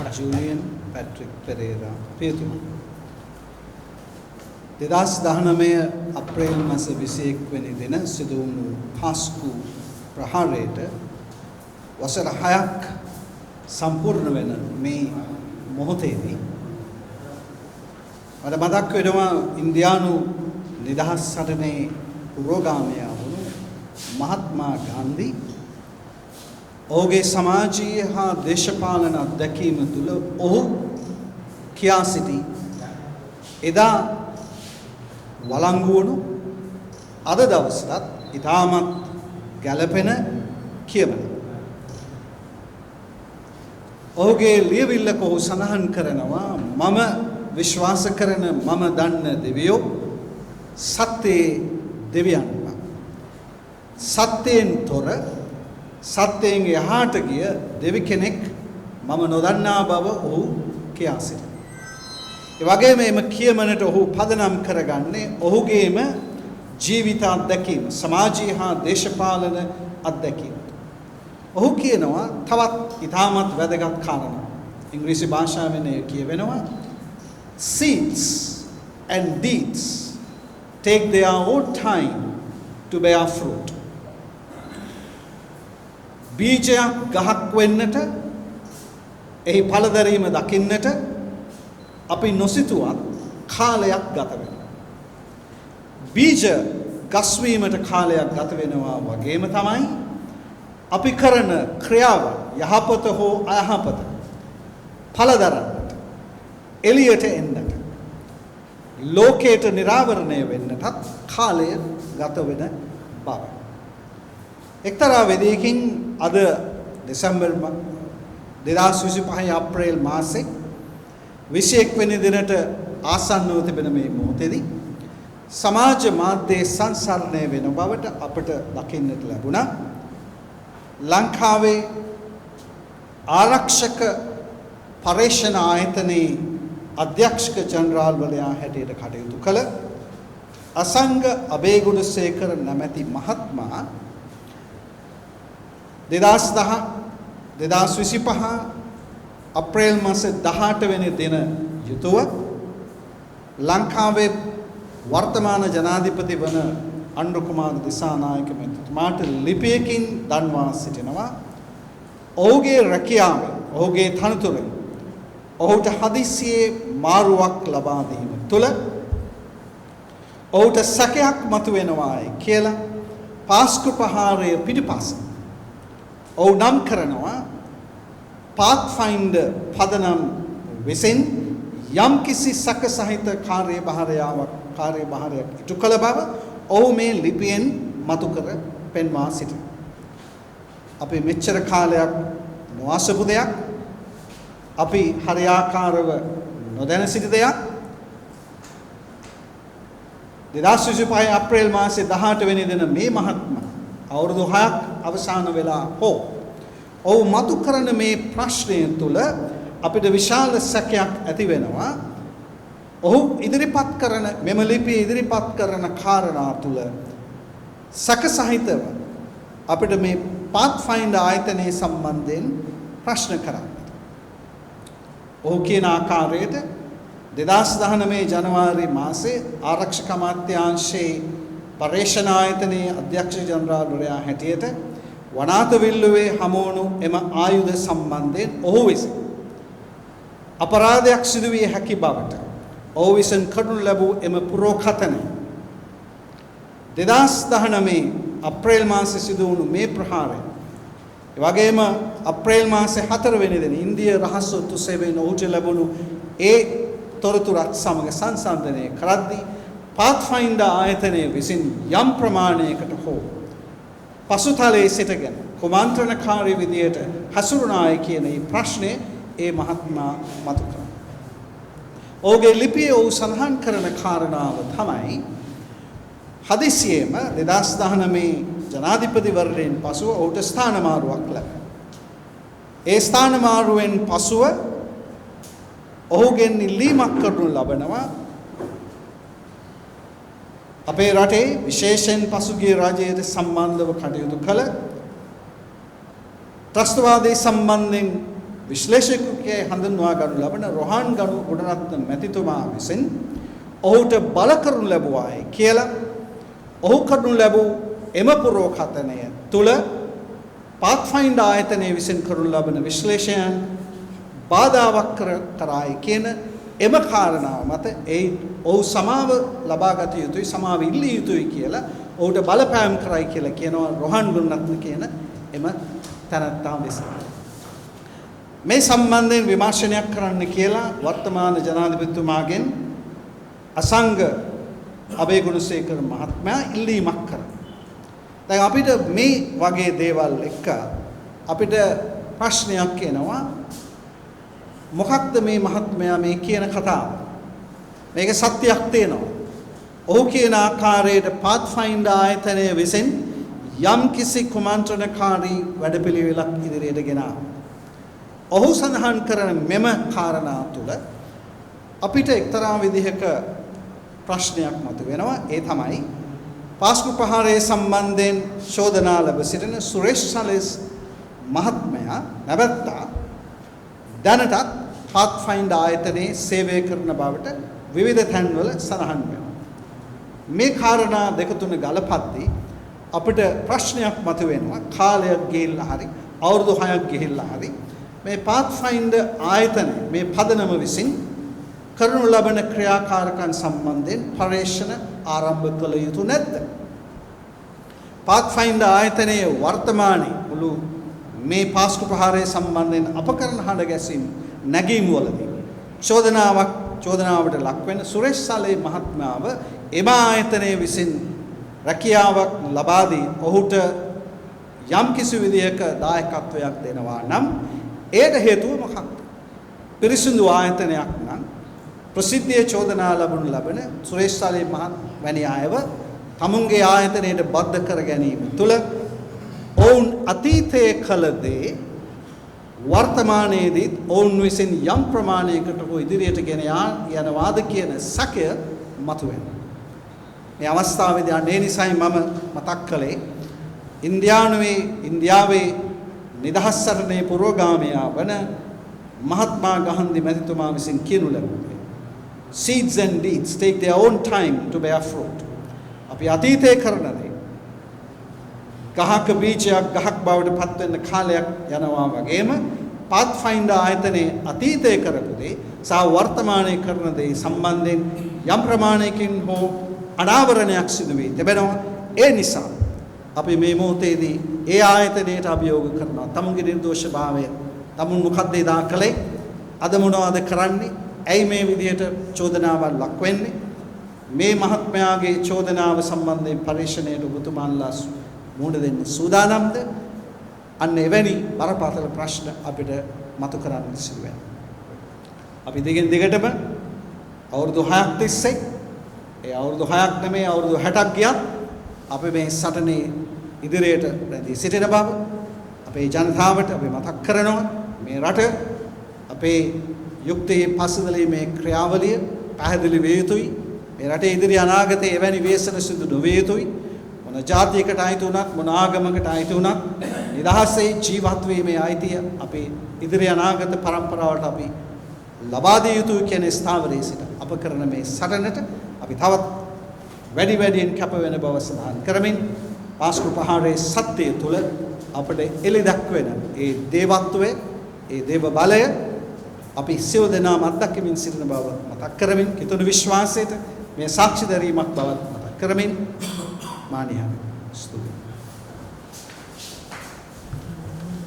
Julian Patrick Pereira පියතුමා 2019 අප්‍රේල් මාස 21 වෙනි දින සිදු වුණු හාස්කු ප්‍රහාරයට වසර 6ක් සම්පූර්ණ වෙන මේ මොහොතේදී මට මතක් වෙනවා ඉන්දියානු නිදහස් සටනේ පුරෝගාමී වුණු මහත්මා ගාන්ධි ඔහුගේ සමාජීය හා දේශපාලන අත්දැකීම තුළ ඔහු කියා සිටි එදා වළංගු වුණු අද දවසටත් ඉතාමත් ගැළපෙන කියවන ඔහුගේ ලියවිල්ලක ඔහු සඳහන් කරනවා මම විශ්වාස කරන මම දන්න දෙවියෝ සත්‍යයේ දෙවියන් සත්‍යයෙන් තොර සත්‍යයෙන් එහාට ගිය දෙවි කෙනෙක් මම නොදන්නා බව ඔහු කියා සිටිනවා. ඒ වගේම මේ කියමනට ඔහු පදනම් කරගන්නේ ඔහුගේම ජීවිත අත්දැකීම, සමාජීය හා දේශපාලන අත්දැකීම. ඔහු කියනවා තවත් ඉතාමත් වැදගත් කාරණා. ඉංග්‍රීසි භාෂාවෙන් කියවෙනවා seeds and deeds take their own time to bear fruit. බීජයක් ගහක් වෙන්නට එහි ඵලදැරීම දකින්නට අපි නොසිතුවත් කාලයක් ගත වෙනවා. බීජ ගස් වීමට කාලයක් ගත වෙනවා වගේම තමයි අපි කරන ක්‍රියාව යහපත හෝ අයහපත ඵලදරන්නට එළියට එන්නට ලෝකයට නිරාවරණය වෙන්නටත් කාලය ගත වෙන බව. එක්තරා වෙදයකින් අද දෙසැම්බර් 2025 අප්‍රේල් මාසේ 21 වෙනි දිනට ආසන්නව තිබෙන මේ මොහොතේදී සමාජ මාධ්‍යයේ සංසරණය වෙන බවට අපට දකින්නට ලැබුණා. ලංකාවේ ආරක්ෂක පරීක්ෂණ ආයතනයේ අධ්‍යක්ෂක ජනරාල්වරයා හැටියට කටයුතු කළ අසංග අබේගුණසේකර නැමැති මහත්මයා 2025 අප්‍රේල් මාස 18 වෙනි දින යුතුව ලංකාවේ වර්තමාන ජනාධිපති වන අනුර කුමාර දිසානායක මැතිතුමාට ලිපියකින් දන්වා සිටිනවා ඔහුගේ රැකියාවෙන් ඔහුගේ තනතුරෙන් ඔහුට හදිසියේ මාරුවක් ලබා දීම තුළ ඔහුට සැකයක් මතුවෙනවායි කියලා පාස්කු ප්‍රහාරය පිටිපස්ස ඔහු නම් කරනවා පාත්ෆයින්ඩර් පදනම් විසින් යම් කිසි සැක සහිත කාර්යභාරයක් ඉටු කළ බව ඔහු මේ ලිපියෙන් මතු කර පෙන්වා සිටිනවා. අපි මෙච්චර කාලයක් නොඅසපු දෙයක් අපි හරියාකාරව නොදැන සිටි දෙයක් 2025 අප්‍රේල් මාසේ 18 වෙනි දින මේ මහත්මයා අවුරුදු 6ක් අවසන් වෙලා හෝ ඔහු මතු කරන මේ ප්‍රශ්නය තුළ අපිට විශාල සැකයක් ඇති වෙනවා. ඔහු ඉදිරිපත් කරන මෙම ලිපිය ඉදිරිපත් කරන කාරණා තුළ සැක සහිතව අපිට මේ පාත්ෆයින්ඩර් ආයතනයේ සම්බන්ධයෙන් ප්‍රශ්න කරන්න. ඔහු කියන ආකාරයට 2019 ජනවාරි මාසේ ආරක්ෂක අමාත්‍යාංශයේ පරීක්ෂණ ආයතනයේ අධ්‍යක්ෂ ජනරාල්වරයා හැටියට වනාත විල්ලුවේ හමුවුණු එම ආයුධ සම්බන්ධයෙන් ඔහු විසින් අපරාධයක් සිදු විය හැකි බවට ඔහු විසින් කඩනු ලැබූ එම පුරෝකථනය 2019 අප්‍රේල් මාසයේ සිදු වුණු මේ ප්‍රහාරය එවැගේම අප්‍රේල් මාසේ 4 වෙනි දින ඉන්දියා රහස් ඔත්තු සේවයෙන් ඔහුට ලැබුණු ඒ තොරතුරත් සමග සංසන්දනය කරද්දී පාත්ෆයින්ඩර් ආයතනයේ විසින් යම් ප්‍රමාණයකට හෝ පසුතලයේ සිටගෙන කුමන්ත්‍රණකාරී විදියට හසුරුනායි කියන මේ ප්‍රශ්නේ ඒ මහත්මයා මතු කරා. ඔහුගේ ලිපියේ ඔහු සඳහන් කරන කාරණාව තමයි හදිසියෙම 2019 ජනාධිපතිවරණයෙන් පසුව ඔහුට ස්ථානමාරුවක් ලැබුණා. ඒ ස්ථානමාරුවෙන් පසුව ඔහුගෙන් ඉල්ලීමක් කරනු ලබනවා අපේ රටේ විශේෂයෙන් පසුගිය රජයට සම්බන්ධව කටයුතු කළ ත්‍රස්තවාදී සම්බන්ධයෙන් විශ්ලේෂකයෙකුගේ හඳුන්වා ගනු ලබන රොහාන් ගුණරත්න මැතිතුමා විසින් ඔහුට බල කරනු ලැබුවායි කියලා ඔහු කරනු ලැබූ එම පුරෝකථනය තුල පාත්ෆයින්ඩර් ආයතනයේ විසින් කරනු ලබන විශ්ලේෂණයන් බාධාවක් කරායි කියන එම කාරණාව මත ඔහු සමාව ලබාගත යුතුයි සමාව ඉල්ලිය යුතුයි කියලා ඔහුට බලපෑම් කරයි කියලා කියනවා රොහාන් ගුණරත්න කියන එම තනත්තා විසින්. මේ සම්බන්ධයෙන් විමර්ශනයක් කරන්න කියලා වර්තමාන ජනාධිපතිතුමාගෙන් අසංග අබේගුණසේකර මහත්මයා ඉල්ලීමක් කරා. දැන් අපිට මේ වගේ දේවල් එක්ක අපිට ප්‍රශ්නයක් එනවා. මොකක්ද මේ මහත්මයා මේ කියන කතාව? මේක සත්‍යයක් තියෙනවා. ඔහු කියන ආකාරයට පාත්ෆයින්ඩර් ආයතනය විසින් යම් කිසි කුමන්ත්‍රණකාරී වැඩපිළිවෙලක් ඉදිරියට ගෙනාවා. ඔහු සඳහන් කරන මෙම කාරණා තුළ අපිට එක්තරා විදිහක ප්‍රශ්නයක් මතුවෙනවා. ඒ තමයි පාස්කු ප්‍රහාරයේ සම්බන්ධයෙන් චෝදනා ලැබ සිටින සුරේෂ් සලස් මහත්මයා නැවැත්තා දැනටත් පාත්ෆයින්ඩර් ආයතනයේ සේවය කරන බවට විවිධ තැන්වල සඳහන් වෙනවා. මේ කාරණා දෙක තුන ගලපද්දී අපිට ප්‍රශ්නයක් මතුවෙනවා. කාලයක් ගිහිල්ලා හරි අවුරුදු 6ක් ගිහිල්ලා හරි මේ පාත්ෆයින්ඩර් ආයතනය මේ පදනම විසින් කරනු ලබන ක්‍රියාකාරකම් සම්බන්ධයෙන් පරීක්ෂණ ආරම්භ කළ යුතු නැද්ද? පාත්ෆයින්ඩර් ආයතනයේ වර්තමානයේ මුළු මේ පාස්කු ප්‍රහාරය සම්බන්ධයෙන් අප කරන හඬ ගැසීම් නැගීම් වලදී චෝදනාවට ලක් වෙන සුරේෂ් සලේ මහත්මයාව එම ආයතනයේ විසින් රැකියාවක් ලබා දී ඔහුට යම් කිසි විදියක දායකත්වයක් දෙනවා නම් ඒට හේතුව මොකක්ද? පිරිසිදු ආයතනයක් නම් ප්‍රසිද්ධියේ චෝදනා ලබන සුරේෂ් සලේ වැනි අයව තමුන්ගේ ආයතනයට බද්ධ කර ගැනීම තුළ ඔවුන් අතීතයේ කළ දේ වර්තමානයේදී ඔවුන් විසින් යම් ප්‍රමාණයකට හෝ ඉදිරියට ගෙන යනවාද කියන සැකය මතුවෙනවා. මේ අවස්ථාවේදී අනේ නිසයි මම මතක් කළේ ඉන්දියාවේ නිදහස් සටනේ පුරෝගාමයා වන මහත්මා ගාන්ධි මැතිතුමා විසින් කියනු ලැබුණේ seeds and deeds take their own time to bear fruit. අපි අතීතයේ කරන දේ ගහක බීජයක් ගහක් බවට පත් වෙන්න කාලයක් යනවා වගේම පාත්ෆයින්ඩර් ආයතනයේ අතීතයේ කරපු දේ සහ වර්තමානයේ කරන දේ සම්බන්ධයෙන් යම් ප්‍රමාණයකින් හෝ අනාවරණයක් සිදු වී තිබෙනවා. ඒ නිසා අපි මේ මොහොතේදී ඒ ආයතනයට අභියෝග කරනවා. තමුන්ගේ නිර්දෝෂභාවය තමුන් මොකක්ද එදා කළේ? අද මොනවද කරන්නේ? ඇයි මේ විදිහට චෝදනාවක් ලක් වෙන්නේ? මේ මහත්මයාගේ චෝදනාව සම්බන්ධයෙන් පරීක්ෂණයට ඔබතුමාලා මුහුණ දෙන්න සූදානම්ද? අන්න එවැනි බරපතල ප්‍රශ්න අපිට මතු කරන්න සිදු වෙනවා. අපි දිගින් දිගටම අවුරුදු 6ක් තිස්සේ ඒ අවුරුදු 6ක් නෙමෙයි අවුරුදු 60ක් ගියත් අපි මේ සටනේ ඉදිරියට රැඳී සිටින බව අපේ ජනතාවට අපි මතක් කරනවා. මේ රට අපේ යුක්තයේ පසුදලී මේ ක්‍රියාවලිය පැහැදිලි විය යුතුයි. මේ රටේ ඉදිරි අනාගතයේ එවැනි ව්‍යසන සිදු නොවිය යුතුයි. මොන ජාතියකට අයිති වුණත් මොන ආගමකට අයිති වුණත් නිදහසේ ජීවත් වීමේ අයිතිය අපේ ඉදිරි අනාගත පරම්පරාවට අපි ලබා දිය යුතුයි කියන ස්ථාවරයේ සිට අප කරන මේ සටනට අපි තවත් වැඩියෙන් කැප වෙන බව සඳහන් කරමින් පාස්කු ප්‍රහාරයේ සත්‍යය තුළ අපට එළි දක්වන ඒ දේවත්වය ඒ දේව බලය අපි සියලු දෙනාම අත්දැකීමින් සිටින බව මතක් කරමින් කිතුණු විශ්වාසයට මේ සාක්ෂි දැරීමක් බව මතක් කරමින් මානියා ස්තුතියි.